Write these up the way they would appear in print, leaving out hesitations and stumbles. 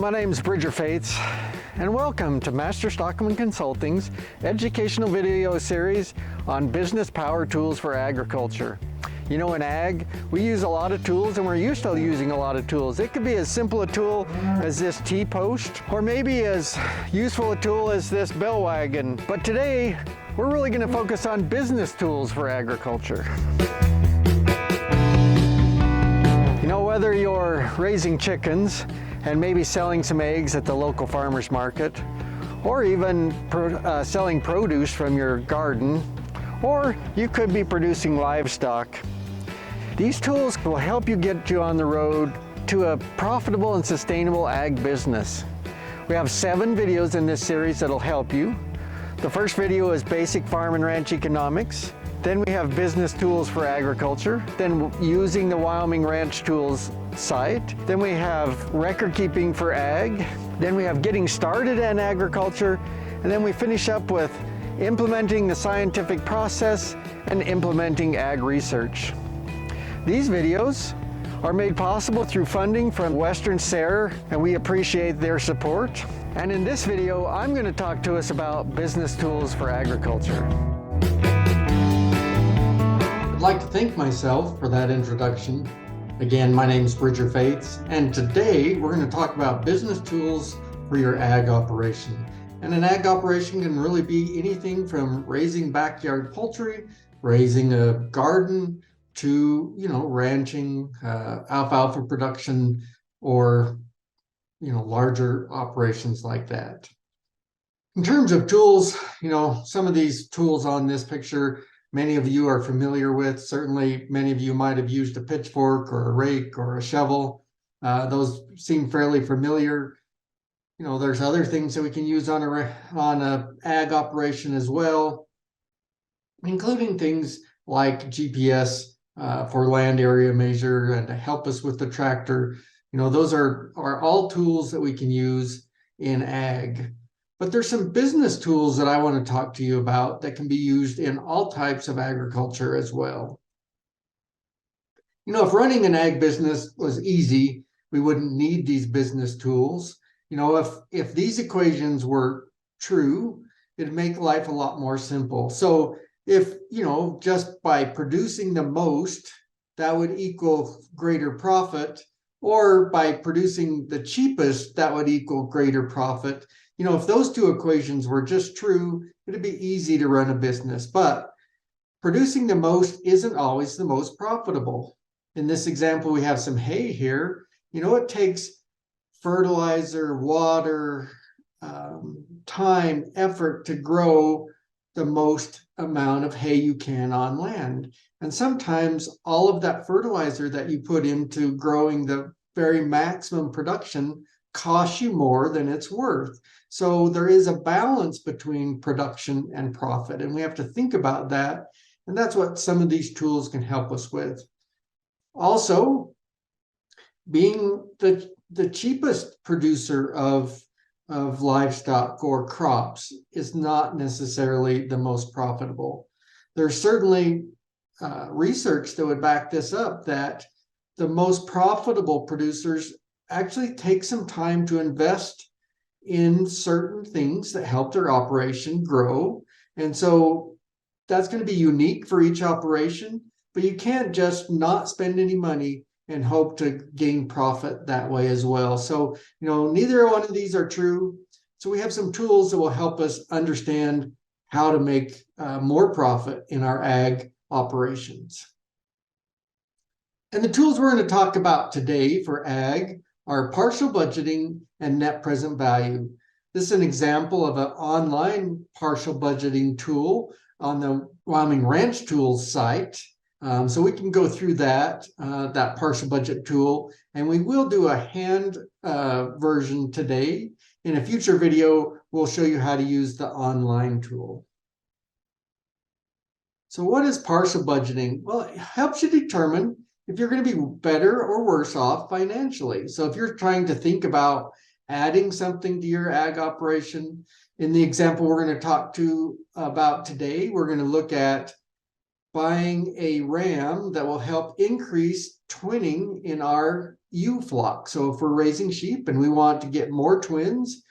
my name is Bridger Fates, and welcome to Master Stockman Consulting's educational video series on business power tools for agriculture. You know, in ag, we use a lot of tools, and we're used to using a lot of tools. It could be as simple a tool as this T-post, or maybe as useful a tool as this bell wagon. But today, we're really going to focus on business tools for agriculture. You know, whether you're raising chickens and maybe selling some eggs at the local farmer's market, or even selling produce from your garden, or you could be producing livestock. These tools will help you get you on the road to a profitable and sustainable ag business. We have 7 videos in this series that'll help you. The first video is basic farm and ranch economics. Then we have business tools for agriculture, then using the Wyoming Ranch Tools site. Then we have record keeping for ag. Then we have getting started in agriculture. And then we finish up with implementing the scientific process and implementing ag research. These videos are made possible through funding from Western SARE, and we appreciate their support. And in this video, I'm going to talk to us about business tools for agriculture. I'd like to thank myself for that introduction. Again, my name is Bridger Fates, and today we're going to talk about business tools for your ag operation. And an ag operation can really be anything from raising backyard poultry, raising a garden, to, ranching, alfalfa production, or, larger operations like that. In terms of tools, some of these tools on this picture, many of you are familiar with. Certainly, many of you might have used a pitchfork or a rake or a shovel. Those seem fairly familiar. There's other things that we can use on a ag operation as well, including things like GPS for land area measure and to help us with the tractor. Those are all tools that we can use in ag. But there's some business tools that I want to talk to you about that can be used in all types of agriculture as well. If running an ag business was easy, we wouldn't need these business tools. If these equations were true, it'd make life a lot more simple. So if, just by producing the most, that would equal greater profit, or by producing the cheapest, that would equal greater profit. If those two equations were just true, it'd be easy to run a business. But producing the most isn't always the most profitable. In this example, we have some hay here. It takes fertilizer, water, time, effort to grow the most amount of hay you can on land. And sometimes all of that fertilizer that you put into growing the very maximum production costs you more than it's worth. So there is a balance between production and profit, and we have to think about that. And that's what some of these tools can help us with. Also, being the cheapest producer of livestock or crops is not necessarily the most profitable. There's certainly research that would back this up, that the most profitable producers actually take some time to invest in certain things that help their operation grow. And so that's going to be unique for each operation, but you can't just not spend any money and hope to gain profit that way as well. So, neither one of these are true. So we have some tools that will help us understand how to make more profit in our ag operations. And the tools we're going to talk about today for ag are partial budgeting and net present value. This is an example of an online partial budgeting tool on the Wyoming Ranch Tools site. So we can go through that partial budget tool, and we will do a hand version today. In a future video, we'll show you how to use the online tool. So what is partial budgeting? Well, it helps you determine if you're going to be better or worse off financially. So if you're trying to think about adding something to your ag operation, in the example we're going to talk about today, we're going to look at buying a ram that will help increase twinning in our ewe flock. So if we're raising sheep and we want to get more twins,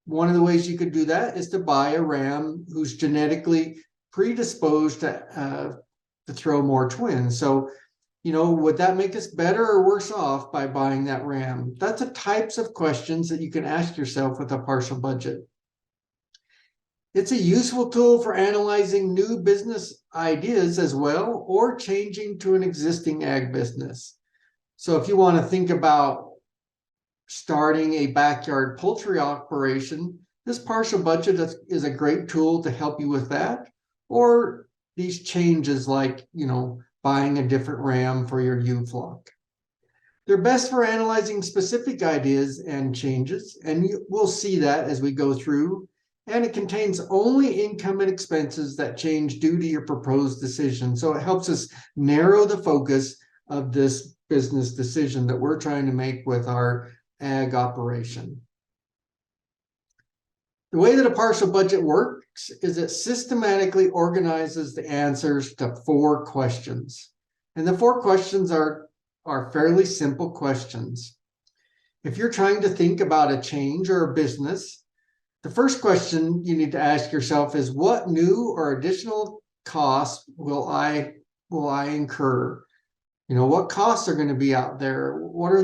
one of the ways you could do that is to buy a ram who's genetically predisposed to throw more twins. So, would that make us better or worse off by buying that ram? That's the types of questions that you can ask yourself with a partial budget. It's a useful tool for analyzing new business ideas as well, or changing to an existing ag business. So if you want to think about starting a backyard poultry operation, this partial budget is a great tool to help you with that. Or these changes like, buying a different ram for your ewe flock. They're best for analyzing specific ideas and changes, and we'll see that as we go through. And it contains only income and expenses that change due to your proposed decision. So it helps us narrow the focus of this business decision that we're trying to make with our ag operation. The way that a partial budget works is it systematically organizes the answers to 4 questions. And the 4 questions are fairly simple questions. If you're trying to think about a change or a business, the first question you need to ask yourself is, what new or additional costs will I incur? What costs are going to be out there? What are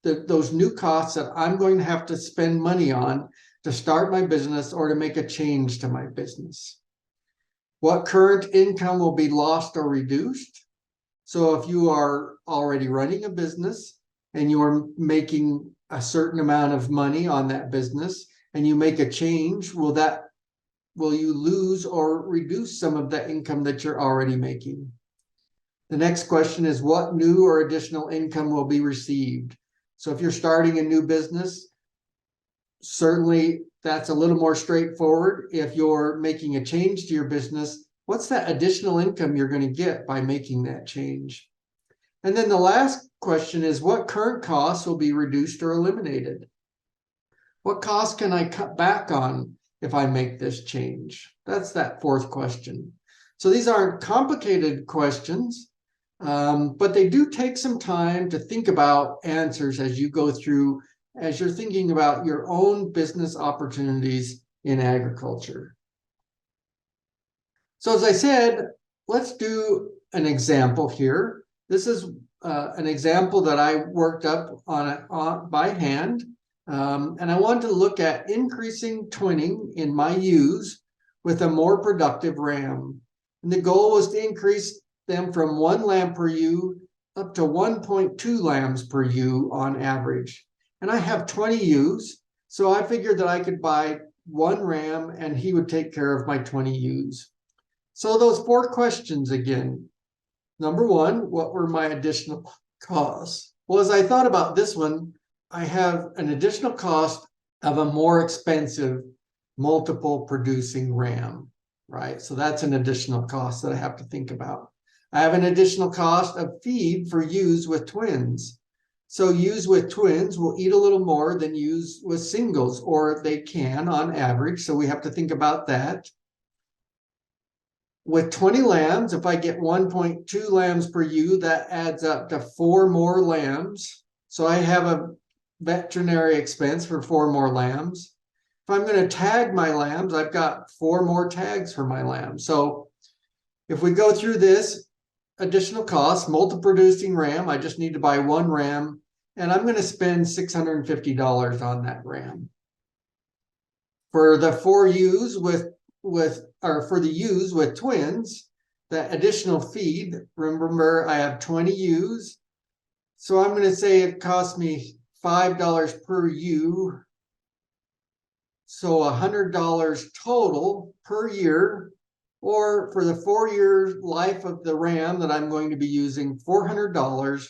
those new costs that I'm going to have to spend money on to start my business or to make a change to my business? What current income will be lost or reduced? So if you are already running a business and you are making a certain amount of money on that business and you make a change, will you lose or reduce some of the income that you're already making? The next question is, what new or additional income will be received? So if you're starting a new business, certainly that's a little more straightforward. If you're making a change to your business, what's that additional income you're going to get by making that change? And then the last question is, what current costs will be reduced or eliminated? What costs can I cut back on if I make this change? That's that 4th question. So these aren't complicated questions, but they do take some time to think about answers as you go through, as you're thinking about your own business opportunities in agriculture. So as I said, let's do an example here. This is an example that I worked up on by hand. And I wanted to look at increasing twinning in my ewes with a more productive ram. And the goal was to increase them from 1 lamb per ewe up to 1.2 lambs per ewe on average. And I have 20 ewes, so I figured that I could buy 1 ram and he would take care of my 20 ewes. So those 4 questions again. Number 1, what were my additional costs? Well, as I thought about this one, I have an additional cost of a more expensive multiple producing ram, right? So that's an additional cost that I have to think about. I have an additional cost of feed for ewes with twins. So ewes with twins will eat a little more than ewes with singles, or they can on average. So we have to think about that. With 20 lambs, if I get 1.2 lambs per ewe, that adds up to 4 more lambs. So I have a veterinary expense for 4 more lambs. If I'm going to tag my lambs, I've got 4 more tags for my lambs. So if we go through this, additional cost, multiple producing ram, I just need to buy 1 ram, and I'm going to spend $650 on that ram. For the 4 ewes for the ewes with twins, that additional feed, remember I have 20 ewes, so I'm going to say it cost me $5 per ewe, so $100 total per year, or for the 4-year life of the ram that I'm going to be using, $400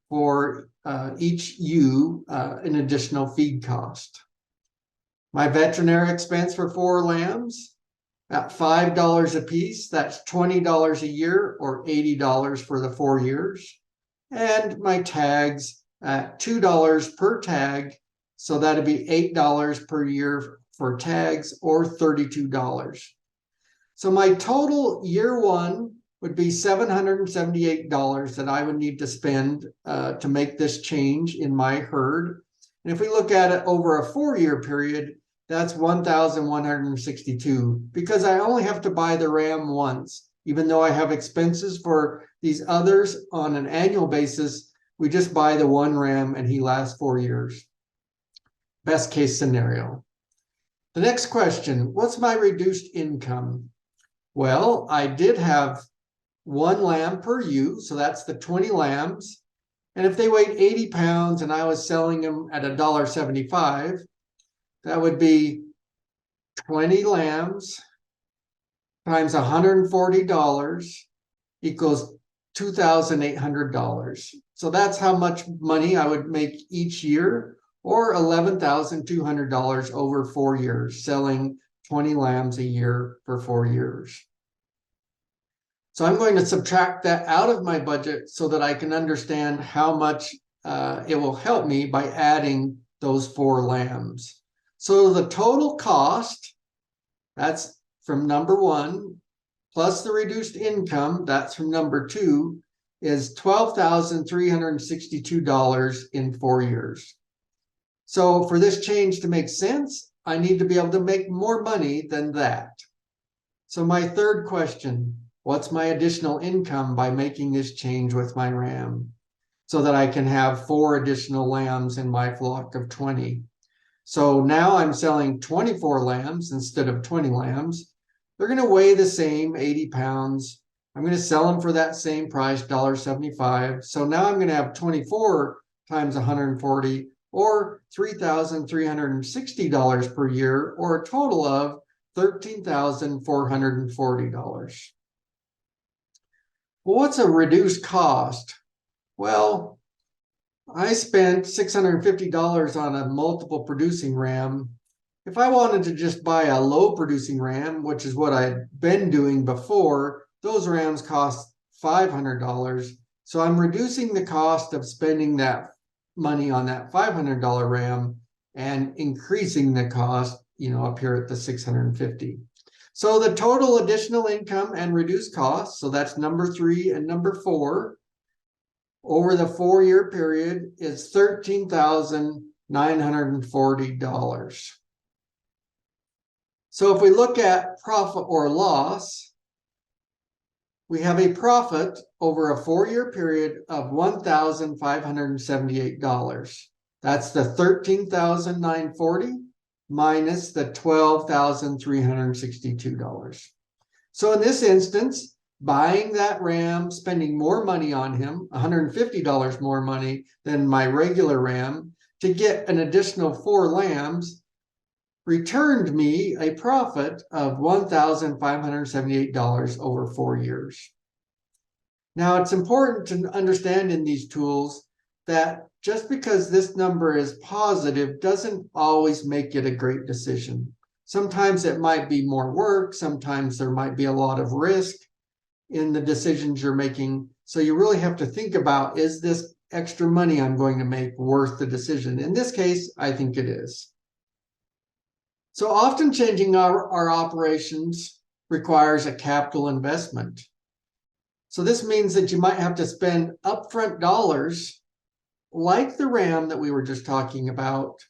for each ewe, an additional feed cost. My veterinary expense for 4 lambs, at $5 a piece, that's $20 a year, or $80 for the 4 years. And my tags at $2 per tag, so that'd be $8 per year for tags, or $32. So my total year 1 would be $778 that I would need to spend to make this change in my herd. And if we look at it over a 4-year period, that's $1,162 because I only have to buy the ram once. Even though I have expenses for these others on an annual basis, we just buy the one ram and he lasts 4 years. Best case scenario. The next question, what's my reduced income? Well, I did have 1 lamb per ewe, so that's the 20 lambs. And if they weighed 80 pounds and I was selling them at $1.75, that would be 20 lambs times $140 equals $2,800. So that's how much money I would make each year, or $11,200 over 4 years, selling 20 lambs a year for 4 years. So I'm going to subtract that out of my budget so that I can understand how much it will help me by adding those 4 lambs. So the total cost, that's from number 1, plus the reduced income, that's from number 2, is $12,362 in 4 years. So for this change to make sense, I need to be able to make more money than that. So my third question, what's my additional income by making this change with my ram so that I can have 4 additional lambs in my flock of 20? So now I'm selling 24 lambs instead of 20 lambs. They're going to weigh the same, 80 pounds. I'm going to sell them for that same price, $1.75. So now I'm going to have 24 times 140, or $3,360 per year, or a total of $13,440. Well, what's a reduced cost? Well, I spent $650 on a multiple producing ram. If I wanted to just buy a low producing ram, which is what I'd been doing before, those rams cost $500. So I'm reducing the cost of spending that money on that $500 ram and increasing the cost, up here at the $650. So the total additional income and reduced costs, so that's number 3 and number 4, over the 4-year period is $13,940. So if we look at profit or loss, we have a profit over a 4-year period of $1,578. That's the $13,940 minus the $12,362. So in this instance, buying that ram, spending more money on him, $150 more money than my regular ram, to get an additional 4 lambs, returned me a profit of $1,578 over 4 years. Now, it's important to understand in these tools that just because this number is positive doesn't always make it a great decision. Sometimes it might be more work. Sometimes there might be a lot of risk in the decisions you're making. So you really have to think about, is this extra money I'm going to make worth the decision? In this case, I think it is. So often changing our operations requires a capital investment. So this means that you might have to spend upfront dollars like the ram that we were just talking about.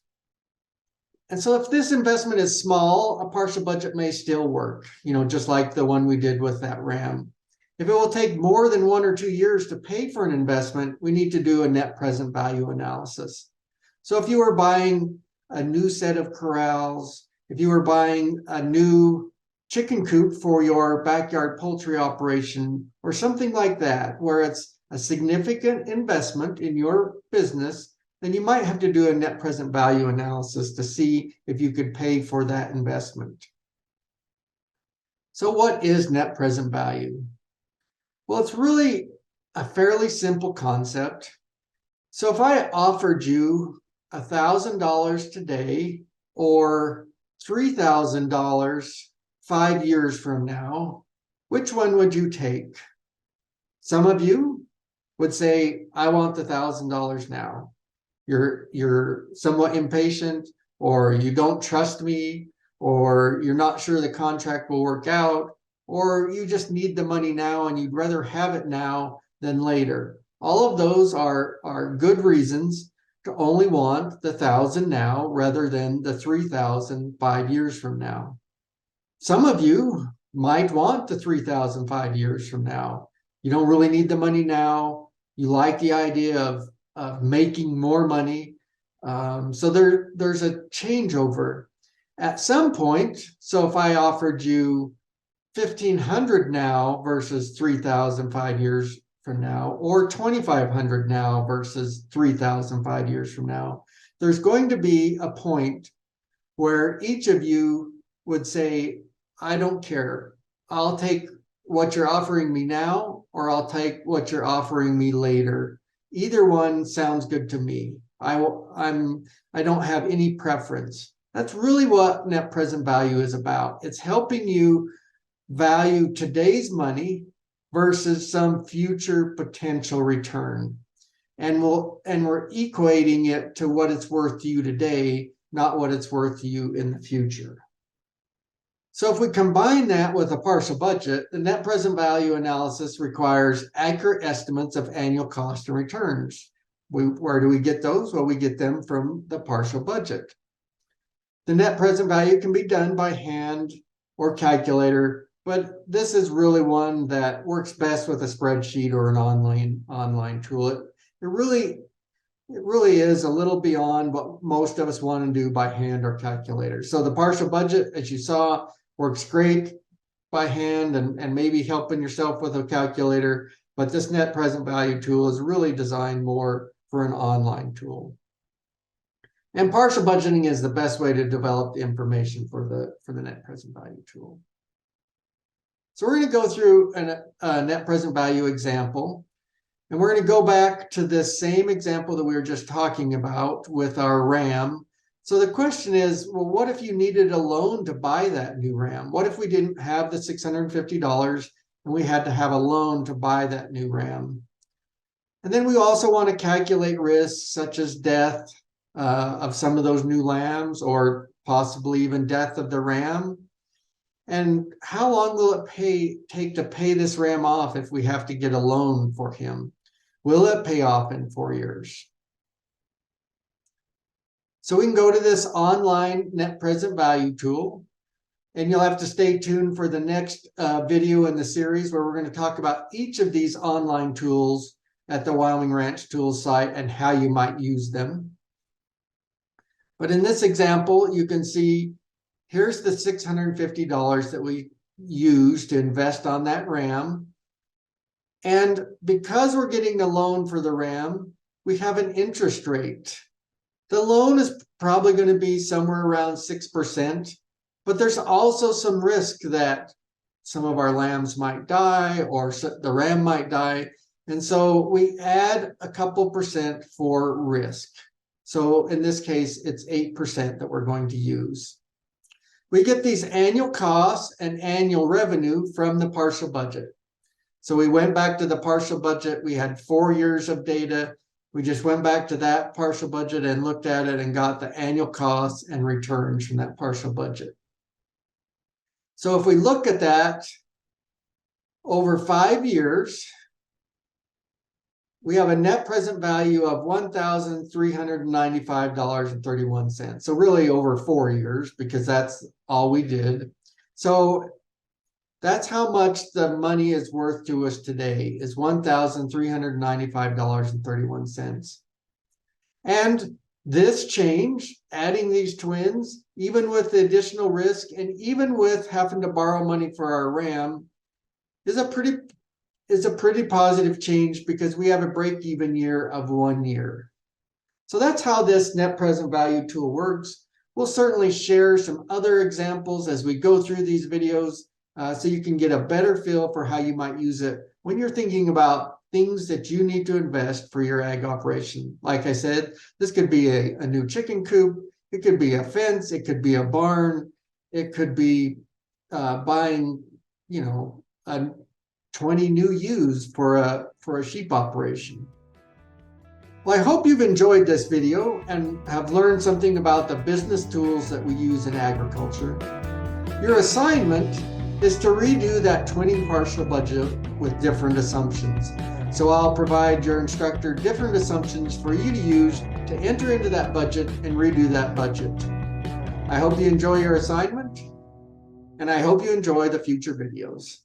And so if this investment is small, a partial budget may still work, just like the one we did with that ram. If it will take more than 1 or 2 years to pay for an investment, we need to do a net present value analysis. So if you were buying a new set of corrals, if you were buying a new chicken coop for your backyard poultry operation, or something like that, where it's a significant investment in your business, then you might have to do a net present value analysis to see if you could pay for that investment. So what is net present value? Well, it's really a fairly simple concept. So if I offered you $1,000 today, or $3,000 5 years from now, which one would you take? Some of you would say, I want the $1,000 now. You're somewhat impatient, or you don't trust me, or you're not sure the contract will work out, or you just need the money now and you'd rather have it now than later. All of those are good reasons to only want the 1,000 now rather than the 3,000 5 years from now. Some of you might want the 3,000 5 years from now. You don't really need the money now. You like the idea of making more money. So there's a changeover at some point. So if I offered you 1,500 now versus 3,000 5 years from now, or 2,500 now versus 3,000 5 years from now, there's going to be a point where each of you would say, I don't care. I'll take what you're offering me now, or I'll take what you're offering me later. Either one sounds good to me. I don't have any preference. That's really what net present value is about. It's helping you value today's money versus some future potential return. And we're equating it to what it's worth to you today, not what it's worth to you in the future. So if we combine that with a partial budget, the net present value analysis requires accurate estimates of annual cost and returns. Where do we get those? Well, we get them from the partial budget. The net present value can be done by hand or calculator, but this is really one that works best with a spreadsheet or an online tool. It really is a little beyond what most of us want to do by hand or calculator. So the partial budget, as you saw, works great by hand and maybe helping yourself with a calculator, but this net present value tool is really designed more for an online tool. And partial budgeting is the best way to develop the information for the net present value tool. So we're going to go through a net present value example, and we're going to go back to this same example that we were just talking about with our RAM. So the question is, well, what if you needed a loan to buy that new RAM? What if we didn't have the $650 and we had to have a loan to buy that new RAM? And then we also want to calculate risks such as death of some of those new lambs, or possibly even death of the RAM. And how long will it take to pay this RAM off if we have to get a loan for him? Will it pay off in 4 years? So we can go to this online net present value tool, and you'll have to stay tuned for the next video in the series where we're going to talk about each of these online tools at the Wyoming Ranch Tools site and how you might use them. But in this example, you can see here's the $650 that we used to invest on that RAM. And because we're getting a loan for the RAM, we have an interest rate. The loan is probably going to be somewhere around 6%, but there's also some risk that some of our lambs might die or the RAM might die. And so we add a couple percent for risk. So in this case, it's 8% that we're going to use. We get these annual costs and annual revenue from the partial budget. So we went back to the partial budget. We had 4 years of data. We just went back to that partial budget and looked at it and got the annual costs and returns from that partial budget. So if we look at that over 5 years, we have a net present value of $1,395.31. So really over 4 years, because that's all we did. So that's how much the money is worth to us today, is $1,395.31. And this change, adding these twins, even with the additional risk and even with having to borrow money for our RAM, is a pretty positive change because we have a break-even year of 1 year. So that's how this net present value tool works. We'll certainly share some other examples as we go through these videos so you can get a better feel for how you might use it when you're thinking about things that you need to invest for your ag operation. Like I said, this could be a new chicken coop, it could be a fence, it could be a barn, it could be buying, 20 new ewes for a sheep operation. Well, I hope you've enjoyed this video and have learned something about the business tools that we use in agriculture. Your assignment is to redo that twinning partial budget with different assumptions. So I'll provide your instructor different assumptions for you to use to enter into that budget and redo that budget. I hope you enjoy your assignment, and I hope you enjoy the future videos.